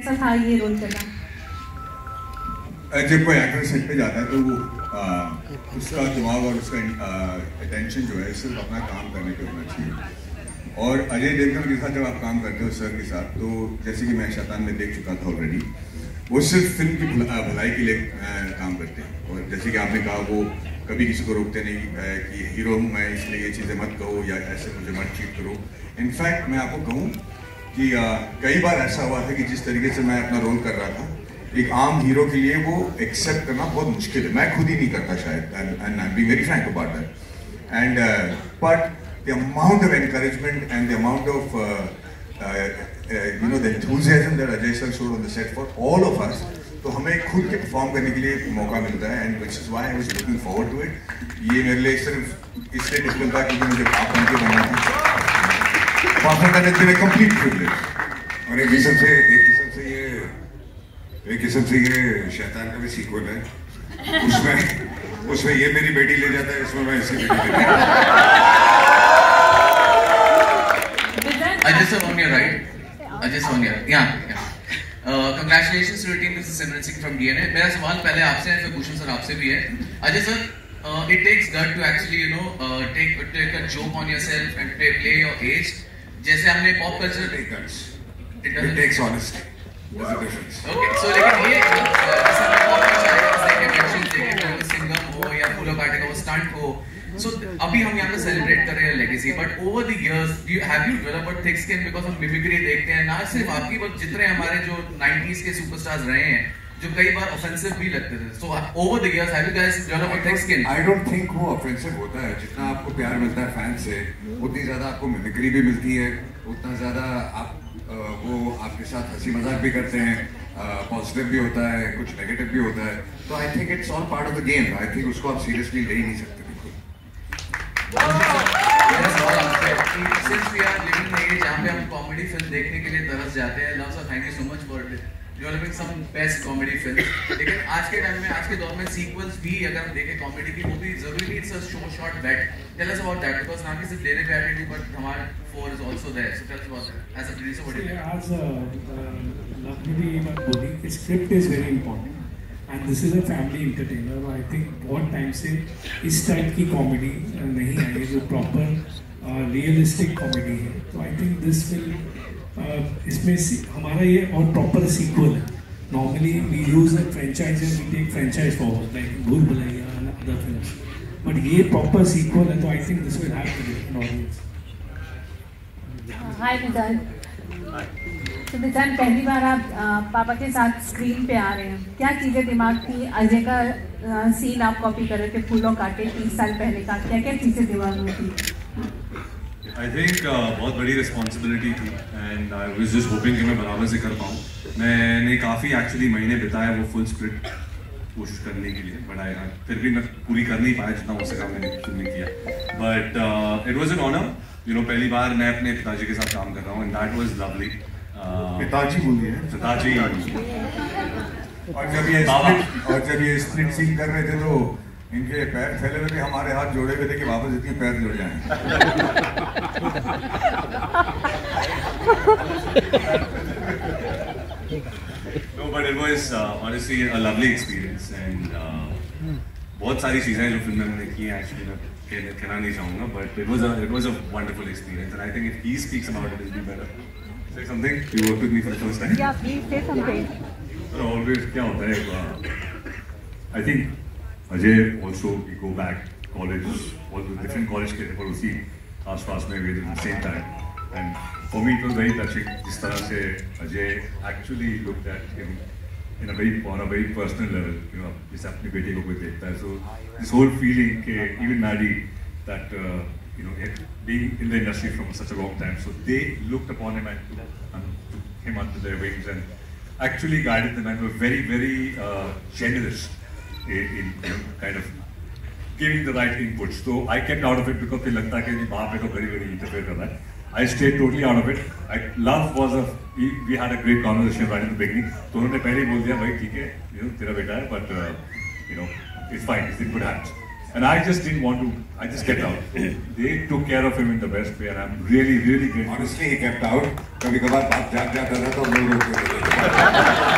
कैसा था ये रोल करना? जब कोई एक्टर सेट पे जाता है तो वो उसका दिमाग और उसका अटेंशन जो है सिर्फ अपना काम करने पे होना चाहिए। और अजय देवगन के साथ जब आप काम करते हो सर के साथ, तो जैसे कि मैं शैतान में देख चुका था ऑलरेडी, वो सिर्फ फिल्म की भलाई के लिए काम करते हैं। और जैसे कि आपने कहा, वो कभी किसी को रोकते नहीं कि हीरो हूँ मैं इसलिए ये चीज़ें मत कहो या ऐसे मुझे मत ट्रीट करो। इनफैक्ट मैं आपको कहूँ कि कई बार ऐसा हुआ था कि जिस तरीके से मैं अपना रोल कर रहा था, एक आम हीरो के लिए वो एक्सेप्ट करना बहुत मुश्किल है। मैं खुद ही नहीं करता शायद, and I am being very Frank about that. And but the amount of encouragement and the amount of the enthusiasm that Ajay sir showed on the set for all of us, तो हमें खुद के perform करने के लिए मौका मिलता है, and which is why I was looking forward to it। ये मेरे लिए सिर्फ इसलिए डिफिकल्ट था क्योंकि मुझे पाप बन के बनना था। परफॉर्म करने के लिए कंप्लीट प्रिविलेज। और एक किस्म से ये शैतान का भी सीक्वल है। उसमें ये मेरी बेटी ले जाता है, इसमें मैं इसकी बेटी ले जाता हूँ। Ajay sir on your right. Ajay sir on your yeah. Congratulations to your team. This is Simran Singh from DNA. मेरा सवाल पहले आपसे है, फिर भूषण सर आपसे भी है। Ajay sir, it takes gut to actually take a joke on yourself and play your age. जैसे हमने pop culture It takes honesty. There's a difference. Okay, so लेकिन ये जैसे हमने pop culture देखे, mentions देखे, कोई सिंगर हो या फूलों काटे का वो stunt हो, so अभी हम यहाँ पे celebrate कर रहे हैं legacy, but over the years, have you developed thick skin because of mimicry देखते हैं, ना सिर्फ आपकी बट जितने हमारे जो 90s के superstars रहे हैं, जो कई बार offensive भी लगते थे, so over the years, have you guys developed thick skin? I don't think वो offensive होता है। जितना आपको प्यार मिलता है फैन से, उतनी ज़्यादा आपको मिमिक्री भी मिलती है, उतना ज़्यादा आप वो आपके साथ हंसी मजाक भी करते हैं, पॉजिटिव भी होता है, कुछ नेगेटिव भी होता है। तो I think it's all part of the game. I think उसको आप सीरियसली ले ही नहीं सकते बिल्कुल। Since we are living in an age जहाँ पे हम कॉमेडी फिल्म देखने के लिए तरस जाते हैं, love sir thank you so much for developing some best comedy films। लेकिन आज के टाइम में, आज के दौर में सीक्वल्स भी अगर हम देखें कॉमेडी की, वो भी जरूरी नहीं, it's a short bet. Tell us about that, because ना कि सिर्फ लेने पे एटीट्यूड बट हमारा 4 is also there, so tell us about that as a producer, what do you think? As Navneet बोली, script is very important and this is a family entertainer। I think बहुत time से इस type की comedy नहीं आई है जो proper realistic comedy है। तो आई थिंक दिस फिल्म इसमें हमारा ये और प्रॉपर सीक्वल है। Normally we use a franchise and we take franchise forward like Bhool Bhulaiyaa and other films, but ये प्रॉपर सीक्वल है, तो I think this will have to be audience. Hi Nidaan, तो निदान पहली बार आप पापा के साथ स्क्रीन पे आ रहे हैं, क्या चीज़ें दिमाग की? अजय का सीन आप कॉपी कर रहे थे, फूलों काटे 30 साल पहले का, क्या क्या चीज़ें दिमाग में थी? आई थिंक बहुत बड़ी रिस्पॉन्सिबिलिटी थी and I was just hoping कि मैं बराबर से कर पाऊँ। मैंने काफ़ी एक्चुअली महीने बिताए वो फुल स्क्रिप्ट कोशिश करने के लिए, बट फिर भी मैं पूरी कर नहीं पाया जितना हो सका मैंने फिल्म में किया। But it was an honour, you know, पहली बार मैं अपने पिताजी के साथ काम कर रहा हूँ एंड दैट वाज लवली। पिताजी बोलिए। पिताजी। और जब ये स्प्लिट सीन कर रहे थे तो इनके पैर फैले हुए थे, हमारे हाथ जोड़े हुए थे कि वापस इतने पैर जुड़ जाएं। No, but it was honestly a lovely experience and बहुत सारी चीज़ें जो फिल्म में मैंने की हैं एक्चुअली मैं कहना नहीं चाहूँगा, but it was a wonderful experience and I think if he speaks about it, it'll be better. Say something. You worked with me for the first time. Yeah, please say something. Always क्या होता है? I think Ajay also we go back college, all the different college के थे पर उसी आस-पास में we did at the same time. And for me it was very touching जिस तरह से Ajay actually looked at him on a very personal level, you know, जिसे अपनी बेटी को कोई देखता है। So this whole feeling कि even Maddie that you know, being in the industry from such a long time, so they looked upon him and took him under their wings and actually guided them and were very, very generous in kind of giving the right inputs. So I kept out of it because फिर लगता है कि वहाँ पे तो very interfere कर रहा है। I stayed totally out of it. Love was we had a great conversation right in the beginning. तो उन्होंने पहले ही बोल दिया भाई ठीक है, you know, तेरा बेटा है, but you know, it's fine, it's in good hands. And I just didn't want to, I just kept out. They took care of him in the best way and I'm really, really grateful. Honestly, he kept out. कभी कभार बात जाग जाता था तो हम लोग रोकते थे.